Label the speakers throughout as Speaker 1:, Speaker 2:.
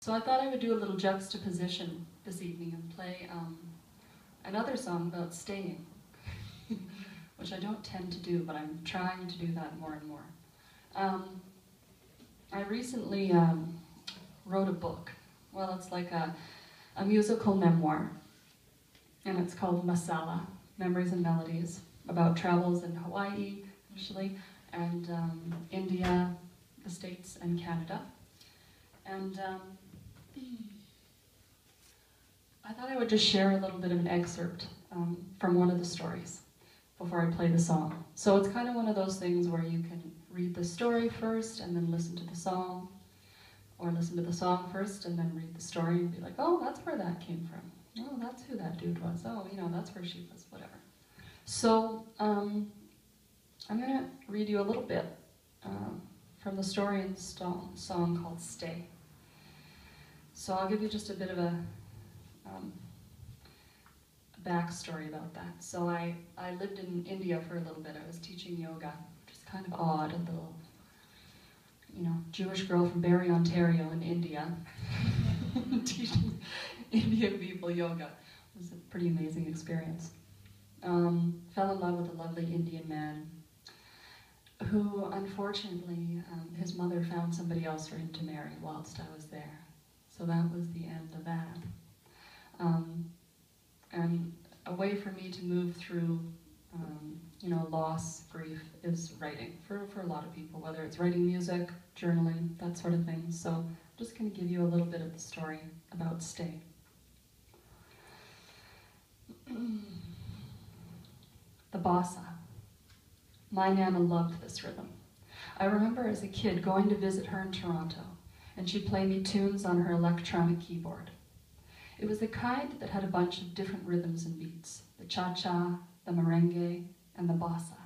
Speaker 1: So I thought I would do a little juxtaposition this evening and play another song about staying, which I don't tend to do, but I'm trying to do that more and more. I recently wrote a book. Well, it's like a musical memoir, and it's called Masala, Memories and Melodies, about travels in Hawaii, initially, and India, the States, and Canada. And I thought I would just share a little bit of an excerpt from one of the stories before I play the song. So it's kind of one of those things where you can read the story first and then listen to the song, or listen to the song first and then read the story and be like, oh, that's where that came from. Oh, that's who that dude was. Oh, that's where she was, whatever. So I'm going to read you a little bit from the story in the song called Stay. So I'll give you just a bit of a backstory about that. So I lived in India for a little bit. I was teaching yoga, which is kind of odd, a little, Jewish girl from Barrie, Ontario in India, teaching Indian people yoga. It was a pretty amazing experience. Fell in love with a lovely Indian man who, unfortunately, his mother found somebody else for him to marry whilst I was there. So that was the end of that. And a way for me to move through, loss, grief, is writing for a lot of people, whether it's writing music, journaling, that sort of thing. So I'm just going to give you a little bit of the story about Stay. The bossa. My Nana loved this rhythm. I remember as a kid going to visit her in Toronto, and she'd play me tunes on her electronic keyboard. It was the kind that had a bunch of different rhythms and beats, the cha-cha, the merengue, and the bossa.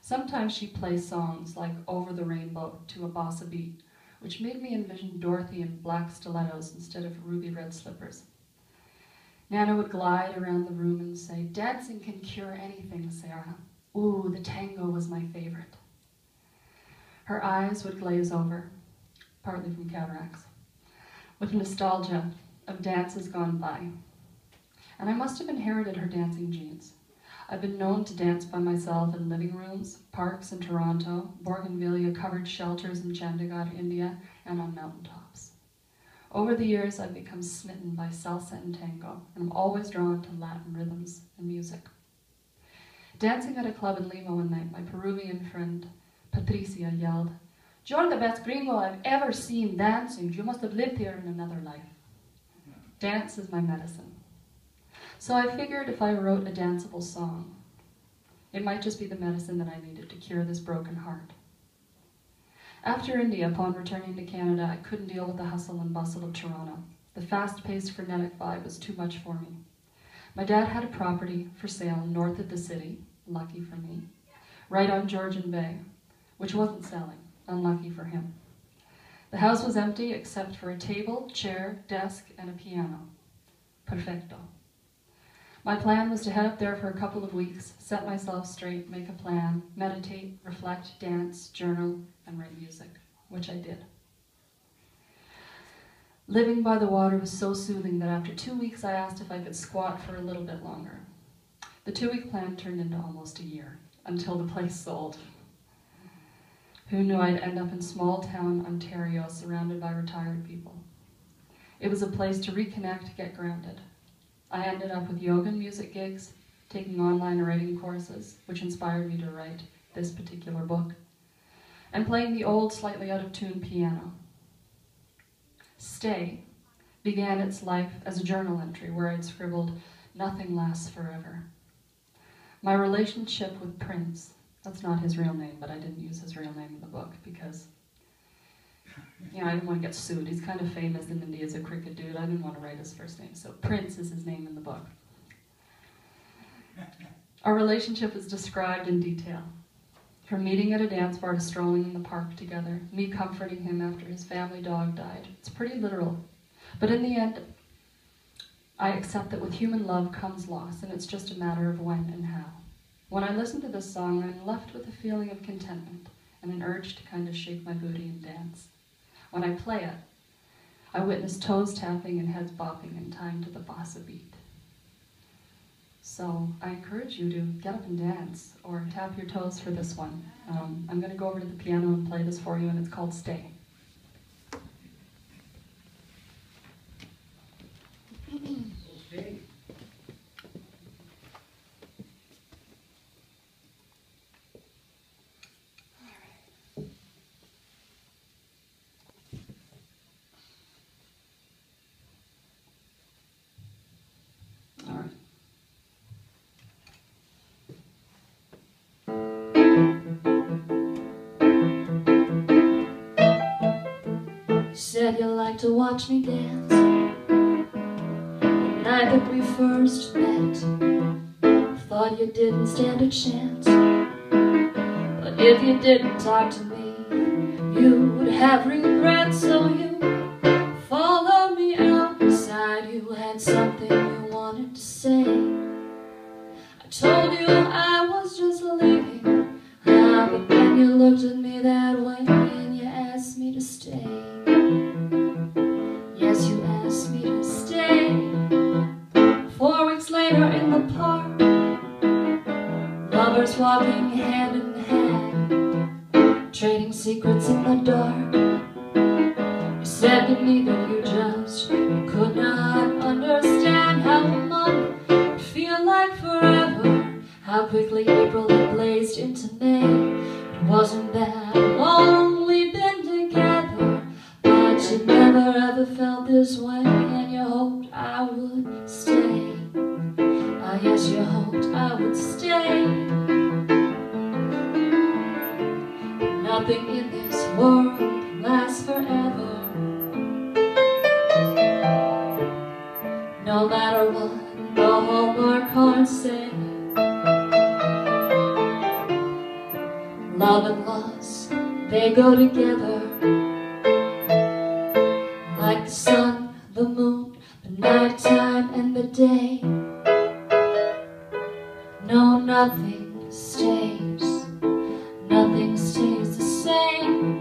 Speaker 1: Sometimes she'd play songs like Over the Rainbow to a bossa beat, which made me envision Dorothy in black stilettos instead of ruby red slippers. Nana would glide around the room and say, dancing can cure anything, Sarah. Ooh, the tango was my favorite. Her eyes would glaze over, partly from cataracts, with nostalgia of dances gone by. And I must have inherited her dancing genes. I've been known to dance by myself in living rooms, parks in Toronto, bougainvillea-covered shelters in Chandigarh, India, and on mountaintops. Over the years, I've become smitten by salsa and tango, and I'm always drawn to Latin rhythms and music. Dancing at a club in Lima one night, my Peruvian friend Patricia yelled, "You're the best gringo I've ever seen dancing. You must have lived here in another life." Dance is my medicine. So I figured if I wrote a danceable song, it might just be the medicine that I needed to cure this broken heart. After India, upon returning to Canada, I couldn't deal with the hustle and bustle of Toronto. The fast-paced, frenetic vibe was too much for me. My dad had a property for sale north of the city, lucky for me, right on Georgian Bay, which wasn't selling, unlucky for him. The house was empty except for a table, chair, desk, and a piano. Perfecto. My plan was to head up there for a couple of weeks, set myself straight, make a plan, meditate, reflect, dance, journal, and write music, which I did. Living by the water was so soothing that after 2 weeks I asked if I could squat for a little bit longer. The 2-week plan turned into almost a year, until the place sold. Who knew I'd end up in small-town Ontario surrounded by retired people? It was a place to reconnect, get grounded. I ended up with yoga and music gigs, taking online writing courses, which inspired me to write this particular book, and playing the old, slightly out-of-tune piano. Stay began its life as a journal entry where I'd scribbled, "Nothing lasts forever." My relationship with Prince, that's not his real name, but I didn't use his real name in the book because, I didn't want to get sued. He's kind of famous in India as a cricket dude. I didn't want to write his first name, so Prince is his name in the book. Our relationship is described in detail. From meeting at a dance bar to strolling in the park together, me comforting him after his family dog died. It's pretty literal. But in the end, I accept that with human love comes loss, and it's just a matter of when and how. When I listen to this song, I'm left with a feeling of contentment and an urge to kind of shake my booty and dance. When I play it, I witnessed toes tapping and heads bopping in time to the bossa beat. So I encourage you to get up and dance, or tap your toes for this one. I'm going to go over to the piano and play this for you, and it's called Stay.
Speaker 2: Okay.
Speaker 1: All right.
Speaker 3: You said you liked to watch me dance the night that we first met. Thought you didn't stand a chance, but if you didn't talk to me, you would have regrets. So you followed me outside. You had something you wanted to say. I told you I was just leaving, but then you looked at me that way and you asked me to stay. Yes, you asked me to stay. 4 weeks later in the park, lovers walking hand in hand, trading secrets in the dark. You said to me that you just could not understand how a month would feel like forever, how quickly April had blazed into May. It wasn't that long we'd been together, but you never ever felt this way, and you hoped I would stay. Ah, yes, you hoped I would stay. Nothing in this world lasts forever. No matter what the Hallmark cards say, love and loss, they go together. Like the sun, the moon, the nighttime and the day. No, nothing stays. Nothing stays the same.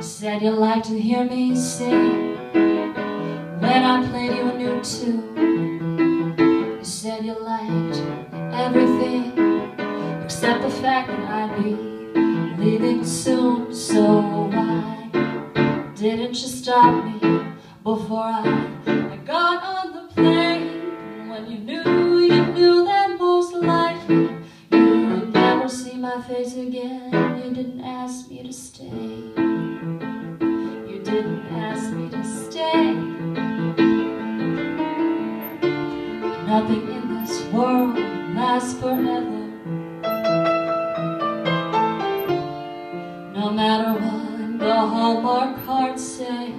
Speaker 3: Said you liked to hear me sing when I played you a new tune. You said you liked everything except the fact that I'd be leaving soon. So why didn't you stop me before I got on the plane? When you knew that most likely you would never see my face again, you didn't ask me to stay. Didn't ask me to stay. Nothing in this world lasts forever. No matter what the Hallmark cards say,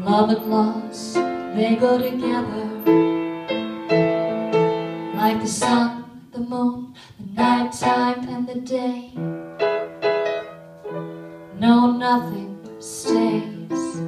Speaker 3: love and loss, they go together. Like the sun, the moon, the nighttime and the day. No, nothing stays.